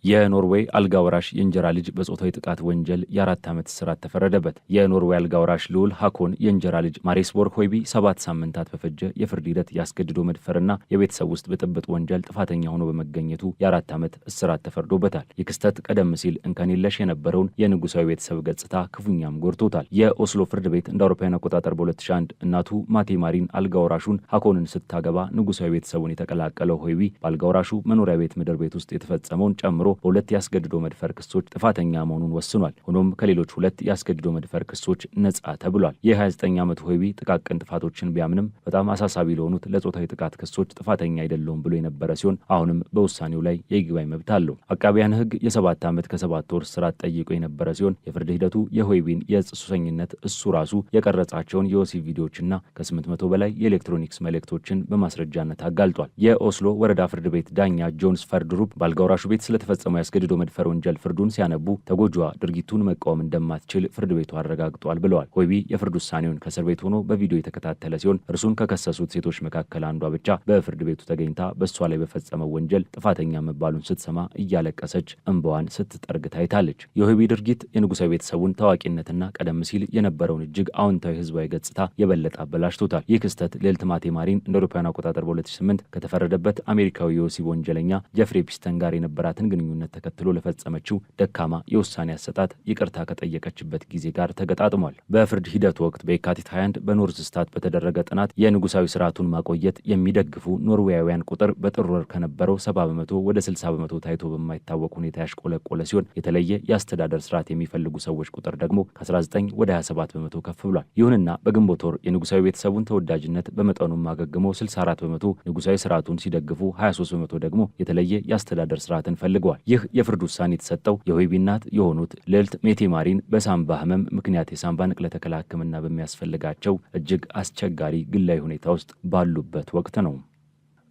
A: የኖርዌይ አልጋ ወራሽ የእንጀራ ልጅ በጾታዊ ጥቃት ወንጀል የ4 ዓመት እስራት ተፈረደበት። የኖርዌይ አልጋ ወራሽ ልዑል ሃኮን የእንጀራ ልጅ ማሬስቦርግ ሆይቢ 7 ሳምንታት በፈጀ የፍርድ ሂደት ያስገድዶ መድፈርና የቤተሰብ ውስጥ ብጥብጥ ወንጀል ጥፋተኛ ሆኖ በመገኘቱ የ4 ዓመት እስራት ተፈርዶበታል። ይህ ክስተት ቀደም ሲል እንከን የለሽ የነበረውን የንጉሳዊ ቤተሰብ ገጽታ ክፉኛም ጎድቶታል። የኦስሎ ፍርድ ቤት እንደ አውሮፓውያን አቆጣጠር በ2001 እናቱ ማቴ ማሪን አልጋ ወራሹን ሃኮንን ስታገባ ንጉሳዊ ቤተሰቡን የተቀላቀለው ሆይቢ በአልጋ ወራሹ መኖሪያ ቤት ምድር ቤት ውስጥ የተፈጸመውን ጨምሮ በሁለት ያስገድዶ መድፈር ክሶች ጥፋተኛ መሆኑን ወስኗል። ሆኖም ከሌሎች 2 ያስገድዶ መድፈር ክሶች ነጻ ተብሏል። የ29 ዓመቱ ሆይቢ ጥቃቅን ጥፋቶችን ቢያምንም በጣም አሳሳቢ ለሆኑት ለጾታዊ ጥቃት ክሶች ጥፋተኛ አይደለውም ብሎ የነበረ ሲሆን አሁንም በውሳኔው ላይ የይግባኝ መብት አለው። አቃቢያን ሕግ የ7 ዓመት ከ7 ወር እስራት ጠይቆ የነበረ ሲሆን የፍርድ ሂደቱ የሆይቢን የዕፅ ሱሰኝነት እሱ ራሱ የቀረጻቸውን የወሲብ ቪዲዮዎችና ከ800 በላይ የኤሌክትሮኒክስ መልእክቶችን በማስረጃነት አጋልጧል። የኦስሎ ወረዳ ፍርድ ቤት ዳኛ ጆንስ ፈርድሩፕ በአልጋ ወራሹ ቤት ስለተፈጸመው ያስገድዶ መድፈር ወንጀል ፍርዱን ሲያነቡ ተጎጂዋ ድርጊቱን መቃወም እንደማትችል ፍርድ ቤቱ አረጋግጧል ብለዋል። ሆይቢ የፍርድ ውሳኔውን ከእስር ቤት ሆኖ በቪዲዮ የተከታተለ ሲሆን እርሱን ከከሰሱት ሴቶች መካከል አንዷ ብቻ በፍርድ ቤቱ ተገኝታ በእሷ ላይ በፈጸመው ወንጀል ጥፋተኛ መባሉን ስትሰማ እያለቀሰች እንባዋን ስትጠርግ ታይታለች። የሆይቢ ድርጊት የንጉሳዊ ቤተሰቡን ታዋቂነትና ቀደም ሲል የነበረውን እጅግ አዎንታዊ ህዝባዊ ገጽታ የበለጠ አበላሽቶታል። ይህ ክስተት ልዕልት ማቴ ማሪን እንደ አውሮፓውያን አቆጣጠር በ2008 ከተፈረደበት አሜሪካዊ የወሲብ ወንጀለኛ ጀፍሪ ፒስተን ጋር የነበራትን ግንኙነት ተከትሎ ለፈጸመችው ደካማ የውሳኔ አሰጣጥ ይቅርታ ከጠየቀችበት ጊዜ ጋር ተገጣጥሟል። በፍርድ ሂደቱ ወቅት በየካቲት 21 በኖርዝ ስታት በተደረገ ጥናት የንጉሳዊ ስርዓቱን ማቆየት የሚደግፉ ኖርዌያውያን ቁጥር በጥር ወር ከነበረው 70 በመቶ ወደ 60 በመቶ ታይቶ በማይታወቅ ሁኔታ ያሽቆለቆለ ሲሆን የተለየ የአስተዳደር ስርዓት የሚፈልጉ ሰዎች ቁጥር ደግሞ ከ19 ወደ 27 በመቶ ከፍ ብሏል። ይሁንና በግንቦት ወር የንጉሳዊ ቤተሰቡን ተወዳጅነት በመጠኑም አገግሞ 64 በመቶ ንጉሳዊ ስርዓቱን ሲደግፉ 23 በመቶ ደግሞ የተለየ የአስተዳደር ስርዓትን ፈልገዋል። ይህ የፍርድ ውሳኔ የተሰጠው የሆይቢ እናት የሆኑት ልዕልት ሜቴ ማሪን በሳምባ ህመም ምክንያት የሳምባ ንቅለ ተከላ ሕክምና በሚያስፈልጋቸው እጅግ አስቸጋሪ ግላዊ ሁኔታ ውስጥ ባሉበት ወቅት ነው።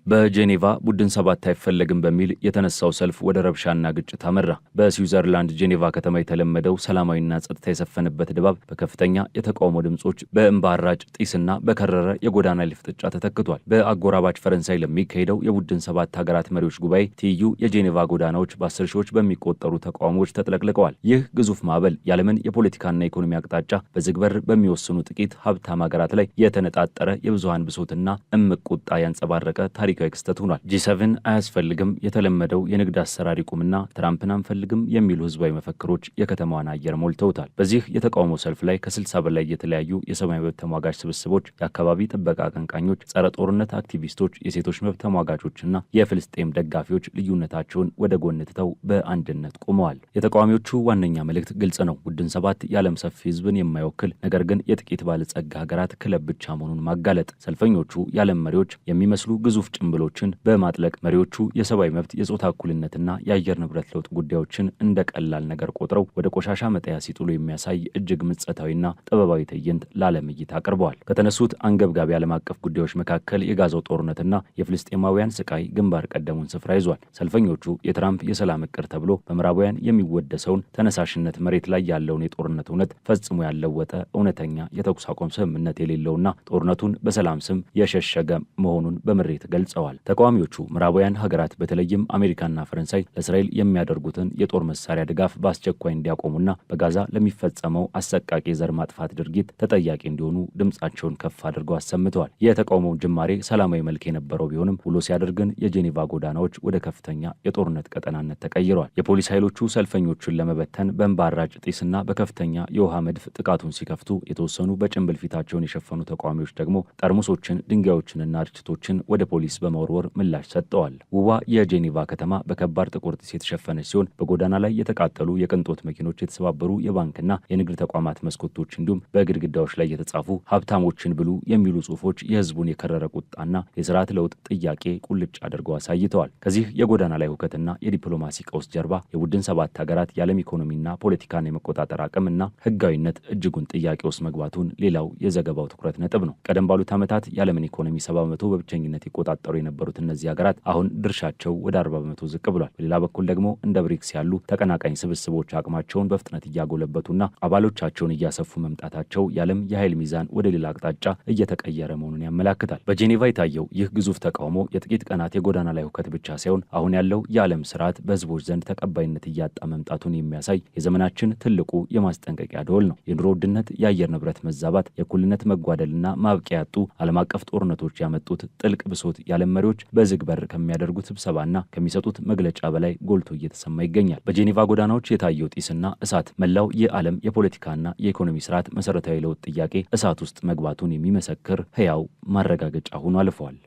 A: በጄኔቫ ቡድን ሰባት አይፈለግም በሚል የተነሳው ሰልፍ ወደ ረብሻና ግጭት አመራ። በስዊዘርላንድ ጄኔቫ ከተማ የተለመደው ሰላማዊና ጸጥታ የሰፈነበት ድባብ በከፍተኛ የተቃውሞ ድምጾች፣ በእንባ አራጭ ጢስና በከረረ የጎዳና ላይ ፍጥጫ ተተክቷል። በአጎራባች ፈረንሳይ ለሚካሄደው የቡድን ሰባት ሀገራት መሪዎች ጉባኤ ትይዩ የጄኔቫ ጎዳናዎች በ10 ሺዎች በሚቆጠሩ ተቃውሞዎች ተጥለቅልቀዋል። ይህ ግዙፍ ማዕበል የዓለምን የፖለቲካና ኢኮኖሚ አቅጣጫ በዝግ በር በሚወስኑ ጥቂት ሀብታም ሀገራት ላይ የተነጣጠረ የብዙሃን ብሶትና እምቅ ቁጣ ያንጸባረቀ ታሪካዊ ክስተት ሆኗል። G7 አያስፈልግም፣ የተለመደው የንግድ አሰራር ይቁምና ትራምፕን አንፈልግም የሚሉ ህዝባዊ መፈክሮች የከተማዋን አየር ሞልተውታል። በዚህ የተቃውሞ ሰልፍ ላይ ከ60 በላይ የተለያዩ የሰብአዊ መብት ተሟጋች ስብስቦች፣ የአካባቢ ጥበቃ አቀንቃኞች፣ ጸረ ጦርነት አክቲቪስቶች፣ የሴቶች መብት ተሟጋቾችና የፍልስጤም ደጋፊዎች ልዩነታቸውን ወደ ጎን ትተው በአንድነት ቆመዋል። የተቃዋሚዎቹ ዋነኛ መልእክት ግልጽ ነው። ቡድን ሰባት የዓለም ሰፊ ህዝብን የማይወክል ነገር ግን የጥቂት ባለጸጋ ሀገራት ክለብ ብቻ መሆኑን ማጋለጥ። ሰልፈኞቹ የዓለም መሪዎች የሚመስሉ ግዙፍ ጭንብሎችን በማጥለቅ መሪዎቹ የሰብአዊ መብት፣ የጾታ እኩልነትና የአየር ንብረት ለውጥ ጉዳዮችን እንደ ቀላል ነገር ቆጥረው ወደ ቆሻሻ መጣያ ሲጥሉ የሚያሳይ እጅግ ምጸታዊና ጥበባዊ ትዕይንት ለዓለም እይታ አቅርበዋል። ከተነሱት አንገብጋቢ ዓለም አቀፍ ጉዳዮች መካከል የጋዛው ጦርነትና የፍልስጤማውያን ስቃይ ግንባር ቀደሙን ስፍራ ይዟል። ሰልፈኞቹ የትራምፕ የሰላም እቅድ ተብሎ በምዕራባውያን የሚወደሰውን ተነሳሽነት መሬት ላይ ያለውን የጦርነት እውነት ፈጽሞ ያለወጠ እውነተኛ የተኩስ አቁም ስምምነት የሌለውና ጦርነቱን በሰላም ስም የሸሸገ መሆኑን በምሬት ገልጸዋል። ተቃዋሚዎቹ ምዕራባውያን ሀገራት በተለይም አሜሪካና ፈረንሳይ ለእስራኤል የሚያደርጉትን የጦር መሳሪያ ድጋፍ በአስቸኳይ እንዲያቆሙና በጋዛ ለሚፈጸመው አሰቃቂ የዘር ማጥፋት ድርጊት ተጠያቂ እንዲሆኑ ድምጻቸውን ከፍ አድርገው አሰምተዋል። የተቃውሞው ጅማሬ ሰላማዊ መልክ የነበረው ቢሆንም ውሎ ሲያደር ግን የጄኔቫ ጎዳናዎች ወደ ከፍተኛ የጦርነት ቀጠናነት ተቀይረዋል። የፖሊስ ኃይሎቹ ሰልፈኞቹን ለመበተን በእንባ አራጭ ጢስና በከፍተኛ የውሃ መድፍ ጥቃቱን ሲከፍቱ፣ የተወሰኑ በጭንብል ፊታቸውን የሸፈኑ ተቃዋሚዎች ደግሞ ጠርሙሶችን፣ ድንጋዮችንና ርችቶችን ወደ ፖሊስ በመወርወር ምላሽ ሰጥተዋል። ውቧ የጄኔቫ ከተማ በከባድ ጥቁር ጢስ የተሸፈነች ሲሆን በጎዳና ላይ የተቃጠሉ የቅንጦት መኪኖች፣ የተሰባበሩ የባንክና የንግድ ተቋማት መስኮቶች እንዲሁም በግድግዳዎች ላይ የተጻፉ ሀብታሞችን ብሉ የሚሉ ጽሑፎች የህዝቡን የከረረ ቁጣና የስርዓት ለውጥ ጥያቄ ቁልጭ አድርገው አሳይተዋል። ከዚህ የጎዳና ላይ ሁከትና የዲፕሎማሲ ቀውስ ጀርባ የቡድን ሰባት ሀገራት የዓለም ኢኮኖሚና ፖለቲካን የመቆጣጠር አቅምና ህጋዊነት እጅጉን ጥያቄ ውስጥ መግባቱን ሌላው የዘገባው ትኩረት ነጥብ ነው። ቀደም ባሉት ዓመታት የዓለምን ኢኮኖሚ 70% በብቸኝነት ይቆጣጠሩ የነበሩት እነዚህ ሀገራት አሁን ድርሻቸው ወደ 40% ዝቅ ብሏል። በሌላ በኩል ደግሞ እንደ ብሪክስ ያሉ ተቀናቃኝ ስብስቦች አቅማቸውን በፍጥነት እያጎለበቱና አባሎቻቸውን እያሰፉ መምጣታቸው የዓለም የኃይል ሚዛን ወደ ሌላ አቅጣጫ እየተቀየረ መሆኑን ያመላክታል። በጄኔቫ የታየው ይህ ግዙፍ ተቃውሞ የጥቂት ቀናት የጎዳና ላይ ሁከት ብቻ ሳይሆን አሁን ያለው የዓለም ስርዓት በህዝቦች ዘንድ ተቀባይነት እያጣ መምጣቱን የሚያሳይ የዘመናችን ትልቁ የማስጠንቀቂያ ደወል ነው። የኑሮ ውድነት፣ የአየር ንብረት መዛባት፣ የእኩልነት መጓደልና ማብቂያ ያጡ ዓለም አቀፍ ጦርነቶች ያመጡት ጥልቅ ብሶት የዓለም መሪዎች በዝግ በር ከሚያደርጉት ስብሰባና ከሚሰጡት መግለጫ በላይ ጎልቶ እየተሰማ ይገኛል። በጄኔቫ ጎዳናዎች የታየው ጢስና እሳት መላው የዓለም የፖለቲካና የኢኮኖሚ ስርዓት መሰረታዊ ለውጥ ጥያቄ እሳት ውስጥ መግባቱን የሚመሰክር ህያው ማረጋገጫ ሆኖ አልፈዋል።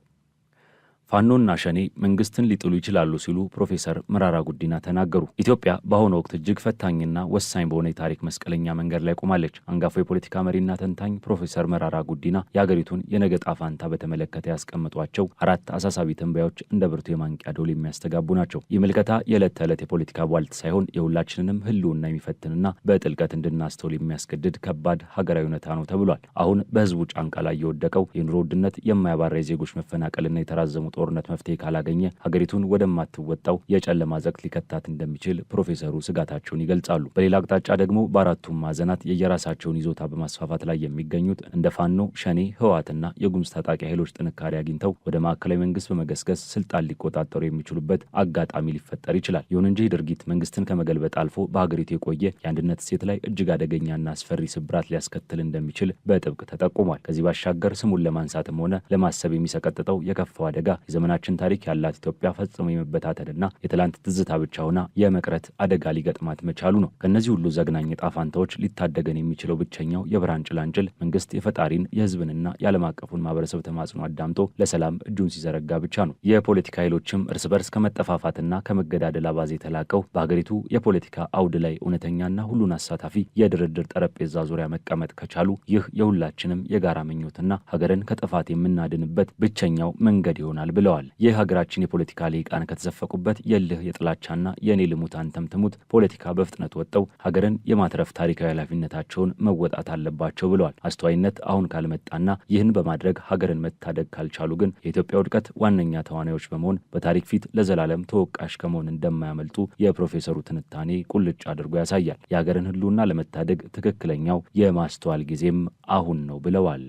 A: ፋኖና ሸኔ መንግስትን ሊጥሉ ይችላሉ ሲሉ ፕሮፌሰር መራራ ጉዲና ተናገሩ። ኢትዮጵያ በአሁኑ ወቅት እጅግ ፈታኝና ወሳኝ በሆነ የታሪክ መስቀለኛ መንገድ ላይ ቆማለች። አንጋፋው የፖለቲካ መሪና ተንታኝ ፕሮፌሰር መራራ ጉዲና የሀገሪቱን የነገ ዕጣ ፈንታ በተመለከተ ያስቀምጧቸው 4 አሳሳቢ ትንበያዎች እንደ ብርቱ የማንቂያ ደወል የሚያስተጋቡ ናቸው። ይህ ምልከታ የዕለት ተዕለት የፖለቲካ ቧልት ሳይሆን የሁላችንንም ህልውና የሚፈትንና በጥልቀት እንድናስተውል የሚያስገድድ ከባድ ሀገራዊ እውነታ ነው ተብሏል። አሁን በህዝቡ ጫንቃ ላይ የወደቀው የኑሮ ውድነት፣ የማያባራ የዜጎች መፈናቀልና የተራዘሙ ጦርነት መፍትሄ ካላገኘ ሀገሪቱን ወደማትወጣው የጨለማ ዘቅት ሊከታት እንደሚችል ፕሮፌሰሩ ስጋታቸውን ይገልጻሉ። በሌላ አቅጣጫ ደግሞ በአራቱም ማዕዘናት የየራሳቸውን ይዞታ በማስፋፋት ላይ የሚገኙት እንደ ፋኖ፣ ሸኔ፣ ህወሓትና የጉምዝ ታጣቂ ኃይሎች ጥንካሬ አግኝተው ወደ ማዕከላዊ መንግስት በመገስገስ ስልጣን ሊቆጣጠሩ የሚችሉበት አጋጣሚ ሊፈጠር ይችላል። ይሁን እንጂ ድርጊት መንግስትን ከመገልበጥ አልፎ በሀገሪቱ የቆየ የአንድነት እሴት ላይ እጅግ አደገኛና አስፈሪ ስብራት ሊያስከትል እንደሚችል በጥብቅ ተጠቁሟል። ከዚህ ባሻገር ስሙን ለማንሳትም ሆነ ለማሰብ የሚሰቀጥጠው የከፋው አደጋ የዘመናችን ታሪክ ያላት ኢትዮጵያ ፈጽሞ የመበታተንና የትላንት ትዝታ ብቻ ሆና የመቅረት አደጋ ሊገጥማት መቻሉ ነው። ከእነዚህ ሁሉ ዘግናኝ ዕጣ ፈንታዎች ሊታደገን የሚችለው ብቸኛው የብርሃን ጭላንጭል መንግስት የፈጣሪን የህዝብንና የዓለም አቀፉን ማህበረሰብ ተማጽኖ አዳምጦ ለሰላም እጁን ሲዘረጋ ብቻ ነው። የፖለቲካ ኃይሎችም እርስ በርስ ከመጠፋፋትና ከመገዳደል አባዜ ተላቀው በሀገሪቱ የፖለቲካ አውድ ላይ እውነተኛና ሁሉን አሳታፊ የድርድር ጠረጴዛ ዙሪያ መቀመጥ ከቻሉ ይህ የሁላችንም የጋራ ምኞትና ሀገርን ከጥፋት የምናድንበት ብቸኛው መንገድ ይሆናል ብለዋል። የሀገራችን የፖለቲካ ሊቃን ከተዘፈቁበት የልህ የጥላቻና የኔ ልሙት አንተም ትሙት ፖለቲካ በፍጥነት ወጥተው ሀገርን የማትረፍ ታሪካዊ ኃላፊነታቸውን መወጣት አለባቸው ብለዋል። አስተዋይነት አሁን ካልመጣና ይህን በማድረግ ሀገርን መታደግ ካልቻሉ ግን የኢትዮጵያ ውድቀት ዋነኛ ተዋናዮች በመሆን በታሪክ ፊት ለዘላለም ተወቃሽ ከመሆን እንደማያመልጡ የፕሮፌሰሩ ትንታኔ ቁልጭ አድርጎ ያሳያል። የሀገርን ህልውና ለመታደግ ትክክለኛው የማስተዋል ጊዜም አሁን ነው ብለዋል።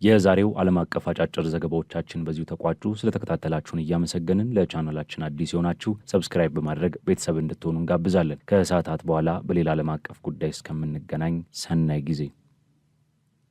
A: የዛሬው ዓለም አቀፍ አጫጭር ዘገባዎቻችን በዚሁ ተቋጩ። ስለተከታተላችሁን እያመሰገንን ለቻናላችን አዲስ የሆናችሁ ሰብስክራይብ በማድረግ ቤተሰብ እንድትሆኑ እንጋብዛለን። ከሰዓታት በኋላ በሌላ ዓለም አቀፍ ጉዳይ እስከምንገናኝ ሰናይ ጊዜ